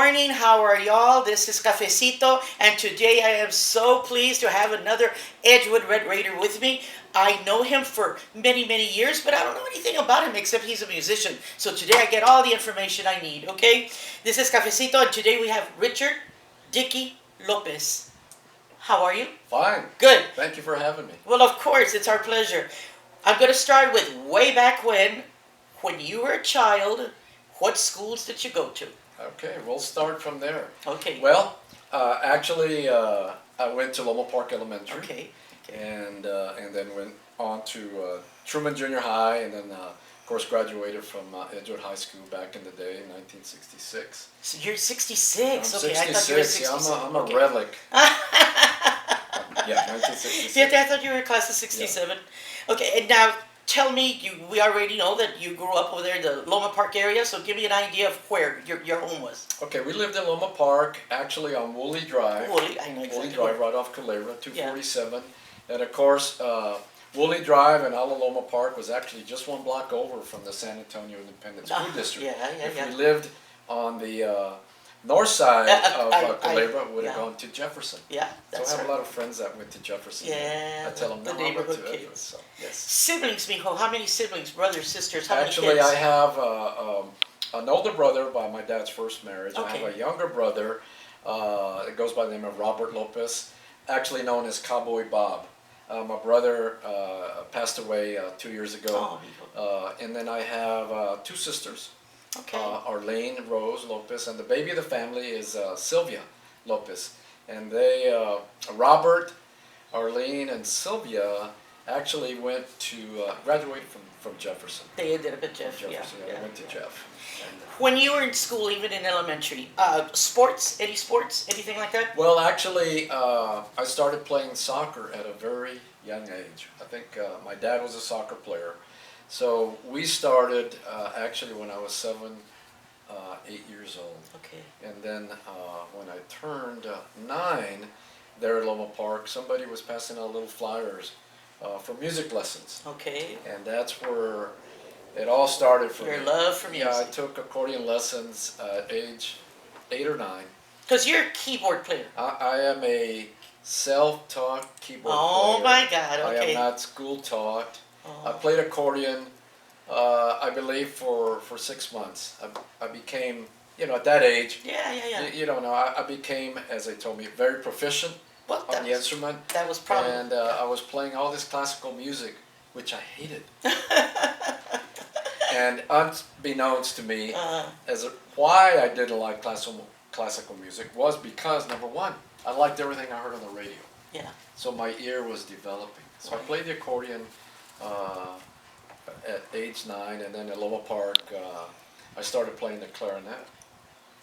morning. How are y'all? This is Cafecito, and today I am so pleased to have another Edgewood Red Raider with me. I know him for many, many years, but I don't know anything about him except he's a musician. So today I get all the information I need, okay? This is Cafecito, and today we have Richard Dickie Lopez. How are you? Fine. Good. Thank you for having me. Well, of course, it's our pleasure. I'm going to start with way back when you were a child, what schools did you go to? Okay, we'll start from there. Okay. Well, actually, I went to Loma Park Elementary. Okay. And then went on to Truman Junior High, and then of course graduated from Edgewood High School back in the day in 1966. So you're 66. I'm Okay, 66. I thought you were 67. Yeah, I'm okay. a relic. Yeah, 1966. Yeah, I thought you were a class of 67. Yeah. Okay, and now tell me, we already know that you grew up over there in the Loma Park area, so give me an idea of where your home was. Okay, we lived in Loma Park, actually on Woolley Drive. Woolley, I know exactly. Woolley Drive, right off Culebra, 247. Yeah. And of course, Woolley Drive and Ala Loma Park was actually just one block over from the San Antonio Independent School District. If we lived on the north side of Culebra, would have gone to Jefferson. Yeah, that's so I have a lot of friends that went to Jefferson. Yeah, I tell them, the no, neighborhood I went to kids. Edgewood, so, yes. Siblings, mijo, how many siblings? Brothers, sisters, how many kids? Actually, I have an older brother by my dad's first marriage. Okay. I have a younger brother. It goes by the name of Robert Lopez, actually known as Cowboy Bob. My brother passed away 2 years ago. And then I have two sisters. Okay. Arlene Rose Lopez, and the baby of the family is Sylvia Lopez. And they, Robert, Arlene, and Sylvia actually went to graduate from Jefferson. They ended up at Jeff. Jefferson, Yeah. They went to Jeff. And, when you were in school, even in elementary, sports, any sports, anything like that? well, actually, I started playing soccer at a very young age. I think my dad was a soccer player. So we started actually when I was 8 years old. Okay. And then when I turned 9, there at Loma Park, somebody was passing out little flyers for music lessons. Okay. And that's where it all started for Your me. love for music. Yeah, I took accordion lessons at age 8 or 9. Because you're a keyboard player. I am a self-taught keyboard player. Oh my God, okay. I am not school-taught. I played accordion, I believe, for 6 months. I became, at that age, you don't know, I became, as they told me, very proficient on the instrument. That was probably. And I was playing all this classical music, which I hated. And unbeknownst to me, why I didn't like classical music was because, number one, I liked everything I heard on the radio. Yeah. So my ear was developing. So I played the accordion at age 9, and then at Loma Park, I started playing the clarinet.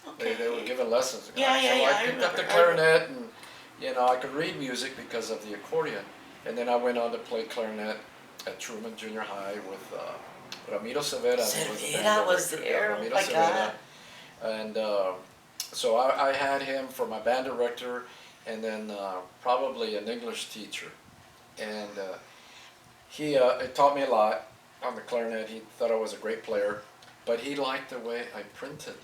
Okay. They were giving lessons. I picked up the clarinet, and I could read music because of the accordion. And then I went on to play clarinet at Truman Junior High with Ramiro Severa. Severa was there. Oh my God. And so I had him for my band director, and then probably an English teacher. And he taught me a lot on the clarinet. He thought I was a great player, but he liked the way I printed.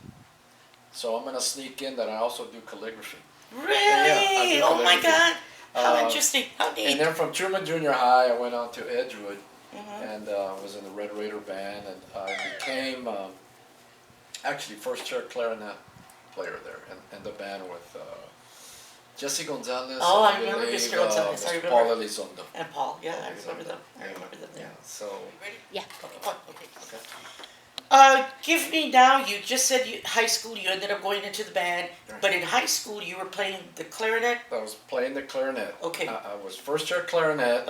So I'm going to sneak in that I also do calligraphy. Really? Yeah, oh my God. How interesting. How neat. And then from Truman Junior High, I went on to Edgewood and was in the Red Raider band, and I became actually first chair clarinet player there, and the band with Jesse Gonzalez. Oh, I remember Mr. Gonzalez. I remember. Paul Elizondo. And Paul, yeah, I remember them. I remember them. Yeah, so. Ready? Yeah. Okay. Give me now, you just said high school, you ended up going into the band, but in high school you were playing the clarinet? I was playing the clarinet. Okay. I was first chair clarinet,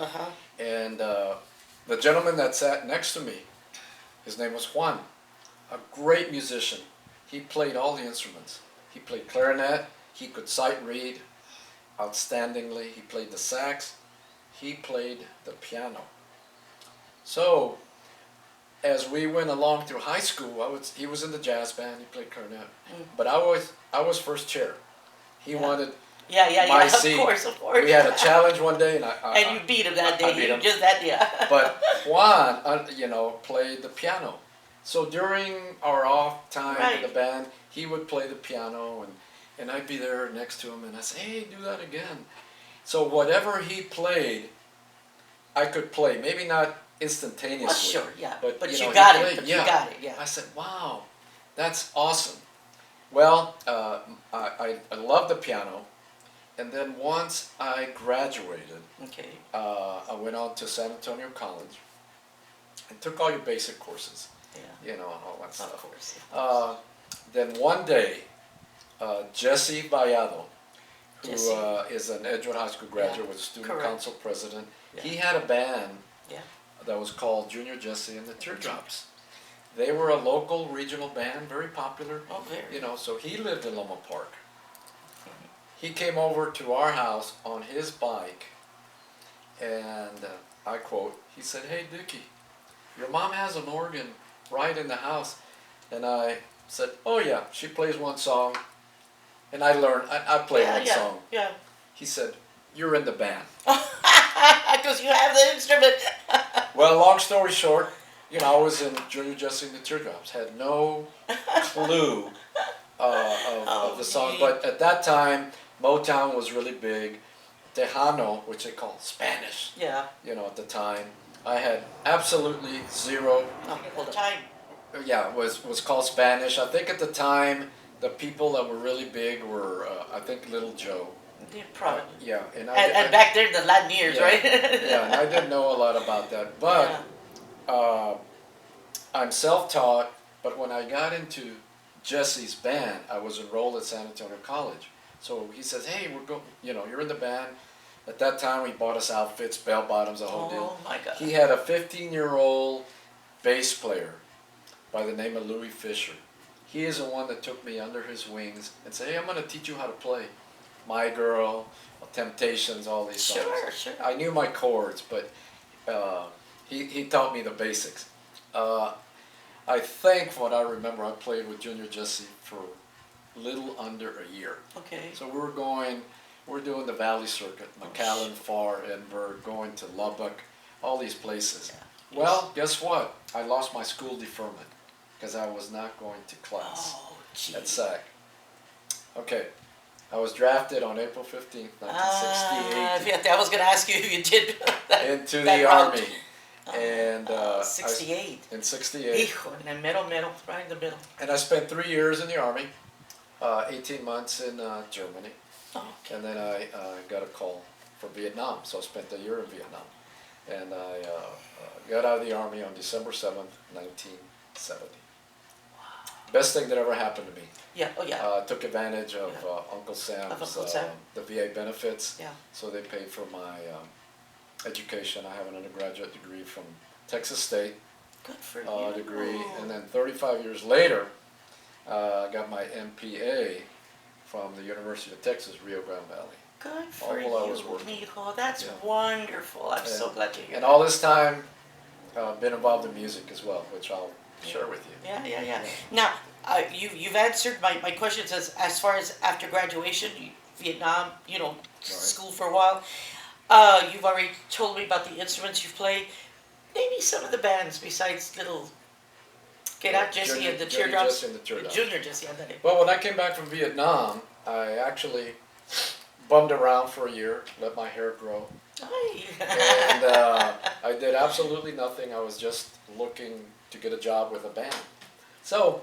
and the gentleman that sat next to me, his name was Juan, a great musician. He played all the instruments. He played clarinet, he could sight read outstandingly, he played the sax, he played the piano. So, as we went along through high school, he was in the jazz band, he played clarinet, but I was first chair. He wanted my seat. Of course. We had a challenge one day, and and you beat him that day. I beat him. Just that, yeah. But Juan, played the piano. So during our off time in Right. the band, he would play the piano, and I'd be there next to him, and I'd say, hey, do that again. So whatever he played, I could play. Maybe not instantaneously. Well, sure, yeah. But, But you you know, he got it. played. But Yeah. you got it. Yeah. I said, wow, that's awesome. Well, I love the piano. And then once I graduated, Okay. I went on to San Antonio College and took all your basic courses, Yeah. you know, and all that Of stuff. course. Then one day, Jesse Vallado, who Jesse. is an Edgewood High School graduate, Yeah. was student Correct. council president, Yeah. he had a band Yeah. that was called Junior Jesse and the Teardrops. They were a local regional band, very popular, Oh, very. you know, so he lived in Loma Park. He came over to our house on his bike, and I quote, he said, hey, Dickie, your mom has an organ right in the house. And I said, oh yeah, she plays one song. And I learned, I played Yeah. one Yeah. song. Yeah. He said, you're in the band. Because you have the instrument. Well, long story short, you know, I was in Junior Jesse and the Teardrops, had no clue of the song. neat. But at that time, Motown was really big. Tejano, which they call Spanish, Yeah. you know, at the time. I had absolutely zero. Oh, hold on. Time. Yeah, was called Spanish. I think at the time, the people that were really big were, I think, Little Joe. Yeah, probably. Yeah, And back there, the Latin years, yeah, right? yeah, and I didn't know a lot about that. But I'm self-taught. But when I got into Jesse's band, I was enrolled at San Antonio College. So he says, "Hey, we're going. You know, you're in the band." At that time, he bought us outfits, bell bottoms, the whole deal. Oh my God. He had a 15-year-old bass player by the name of Louis Fisher. He is the one that took me under his wings and said, "Hey, I'm going to teach you how to play My Girl, Temptations, all these songs." Sure, sure. I knew my chords, but he taught me the basics. I think, what I remember, I played with Junior Jesse for little under a year. Okay. So we're doing the Valley Circuit, McAllen, Farr, Edinburgh, going to Lubbock, all these places. Yeah. Well, guess what? I lost my school deferment because I was not going to class Oh, gee. at SAC. Okay, I was drafted on April 15th, 1968 I was going to ask you if you did that. into that the route. Army. And 68. in 68. Hijo, in the middle, right in the middle. And I spent 3 years in the Army, 18 months in Germany. Oh, okay. And then I got a call for Vietnam, so I spent a year in Vietnam. And I got out of the Army on December 7th, 1970. Wow. Best thing that ever happened to me. Yeah, oh yeah. Took advantage of Uncle Sam's, Uncle Sam. the VA benefits. Yeah. So they paid for my education. I have an undergraduate degree from Texas State Good for you. degree. And then 35 years later, I got my MPA from the University of Texas, Rio Grande Valley. Good for all you, while I was working. mijo. That's Yeah. wonderful. I'm so And- glad to hear And that. all this time, been involved in music as well, which I'll share with you. Yeah. Now, you've answered my questions as far as after graduation, Vietnam, school for a while. You've already told me about the instruments you've played. Maybe some of the bands besides little Get Out Jesse Junior- and the Junior Teardrops. Jesse and the Teardrops. Junior Jesse, I'm that. Well, when I came back from Vietnam, I actually bummed around for a year, let my hair grow. And I did absolutely nothing. I was just looking to get a job with a band. So,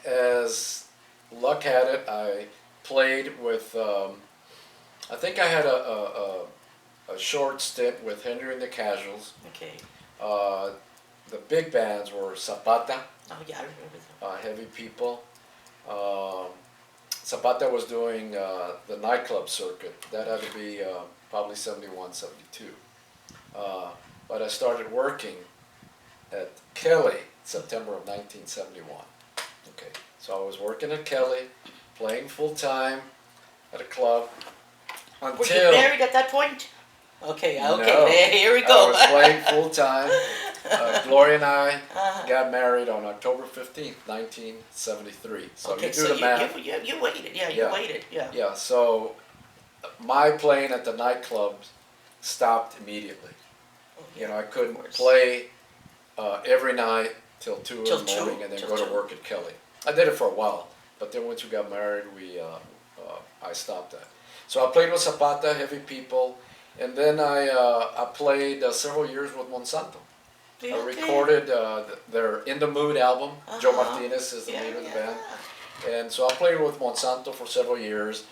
as luck had it, I played with, I think I had a short stint with Henry and the Casuals. Okay. The big bands were Zapata, Oh yeah, I remember that. Heavy People. Zapata was doing the nightclub circuit. That had to be probably 71, 72. But I started working at Kelly September of 1971. Okay, so I was working at Kelly, playing full time at a club Were until you married at that point? Okay, No, here we I go. was playing full time. Gloria and I Uh-huh. got married on October 15th, 1973. So Okay, you do so the math. you waited, you Yeah. waited, yeah. Yeah, so my playing at the nightclubs stopped immediately. Oh, You know, I of couldn't course. play every night till 2 Till in the morning 2? and then Till go to 2? work at Kelly. I did it for a while, but then once we got married, I stopped that. So I played with Zapata, Heavy People, and then I played several years with Monsanto. I recorded their In the Mood album. Joe Martinez is the leader of the band. And so I played with Monsanto for several years.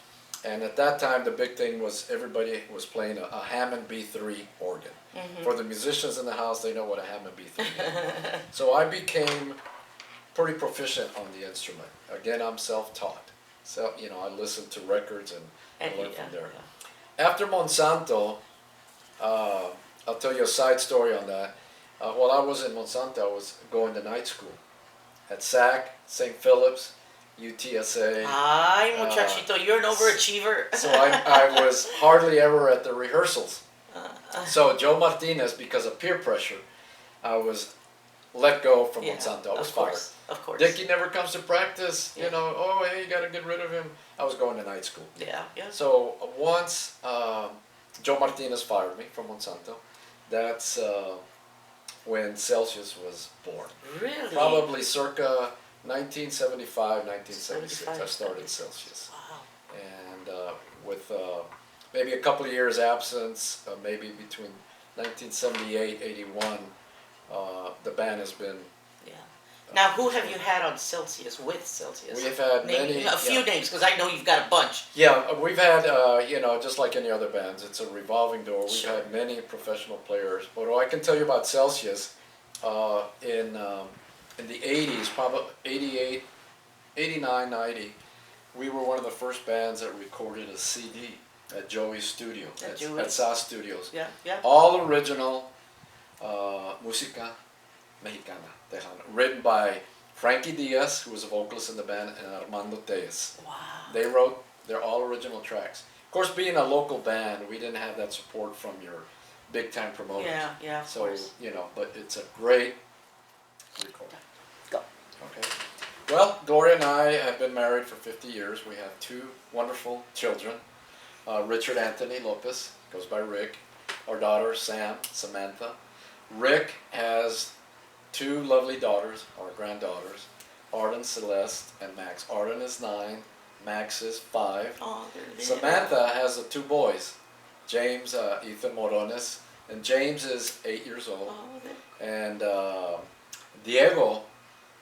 And at that time, the big thing was everybody was playing a Hammond B3 organ. For the musicians in the house, they know what a Hammond B3 is. So I became pretty proficient on the instrument. Again, I'm self-taught. So, I listened to records and learned from there. After Monsanto, I'll tell you a side story on that. While I was in Monsanto, I was going to night school at SAC, St. Philip's, UTSA. Ay, muchachito, you're an overachiever. So I was hardly ever at the rehearsals. So Joe Martinez, because of peer pressure, I was let go from Monsanto. I was fired. Of course. Dickie never comes to practice. Oh, hey, you got to get rid of him. I was going to night school. Yeah. So once Joe Martinez fired me from Monsanto, that's when Celsius was born. Really? Probably circa 1975, 1976, I started Celsius. Wow. And with maybe a couple of years absence, maybe between 1978, 81, the band has been... Now, who have you had on Celsius, with Celsius? We've had many... A few names, because I know you've got a bunch. Yeah, we've had, just like any other bands, it's a revolving door. We've had many professional players. But what I can tell you about Celsius, in the 80s, probably 88, 89, 90, we were one of the first bands that recorded a CD at Joey's studio, at SAS Studios. Yeah. All original música mexicana, tejana, written by Frankie Diaz, who was a vocalist in the band, and Armando Tellez. Wow. They wrote their all original tracks. Of course, being a local band, we didn't have that support from your big time promoters. Yeah, of course. But it's a great recording. Go. Okay. Well, Gloria and I have been married for 50 years. We have 2 wonderful children. Richard Anthony Lopez, goes by Rick. Our daughter, Samantha. Rick has 2 lovely daughters, or granddaughters, Arden, Celeste, and Max. Arden is 9, Max is 5. Oh, Samantha has 2 boys, James, Ethan Morones, and James is 8 years old. And Diego,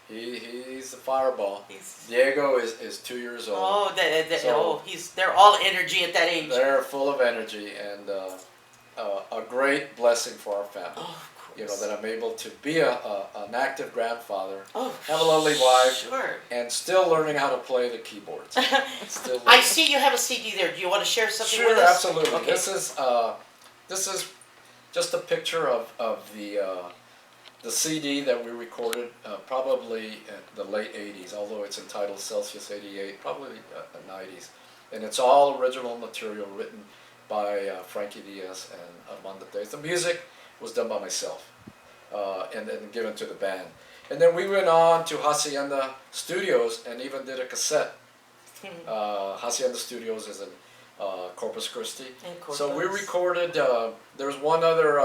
he's a fireball. Diego is 2 years old. They're all energy at that age. They're full of energy, and a great blessing for our family. Oh, of course. That I'm able to be an active grandfather, Oh, have a lovely wife, sure. and still learning how to play the keyboards. I see you have a CD there. Do you want to share something Sure, with us? absolutely. Okay. This is just a picture of the CD that we recorded probably in the late 80s, although it's entitled Celsius 88, probably the 90s. And it's all original material written by Frankie Diaz and Armando Tellez. The music was done by myself and then given to the band. And then we went on to Hacienda Studios and even did a cassette. Hacienda Studios is in Corpus Christi. So we recorded, there's one other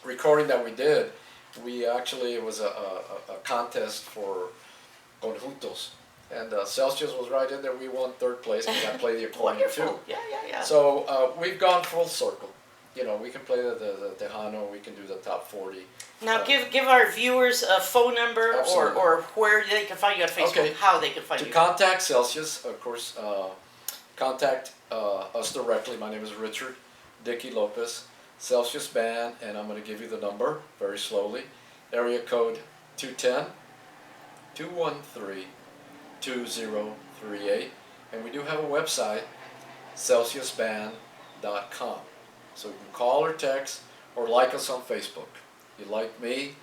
recording that we did. It was a contest for conjuntos. And Celsius was right in there. We won 3rd place because I play the accordion too. Yeah. So we've gone full circle. We can play the Tejano, we can do the top 40. Now give our viewers a phone number or where they can find you on Facebook, how they can find you. To contact Celsius, of course, contact us directly. My name is Richard Dickie Lopez, Celsius Band, and I'm going to give you the number very slowly. Area code 210-213-2038. And we do have a website, CelsiusBand.com. So you can call or text or like us on Facebook. You like me,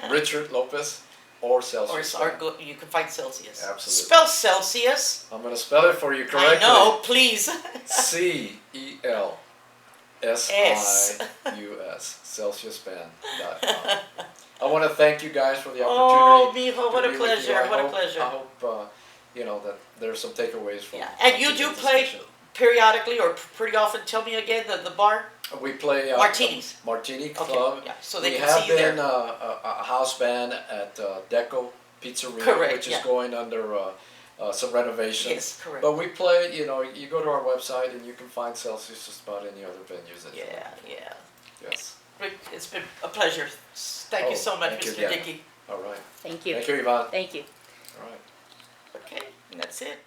Richard Lopez, or Celsius. You can find Celsius. Absolutely. Spell Celsius. I'm going to spell it for you correctly. I know, please. CELSIUS, CelsiusBand.com. I want to thank you guys for the opportunity. Oh, Mijo, what a pleasure. I hope that there's some takeaways from And you do periodically or pretty often? Tell me again the bar. We play Martinis. Martini Okay, Club. yeah, so they we can have see you been there. a house band at Deco Pizzeria, Correct, which is yeah. going under some renovations. Yes, correct. But we play, you go to our website and you can find Celsius just about any other venues that you Yeah, want. yeah. Yes. Rick, it's been a pleasure. Thank you so much, thank you, Mr. Diana. Dickie. All right. Thank you. Thank you, Yvonne. Thank you. All right. Okay, and that's it.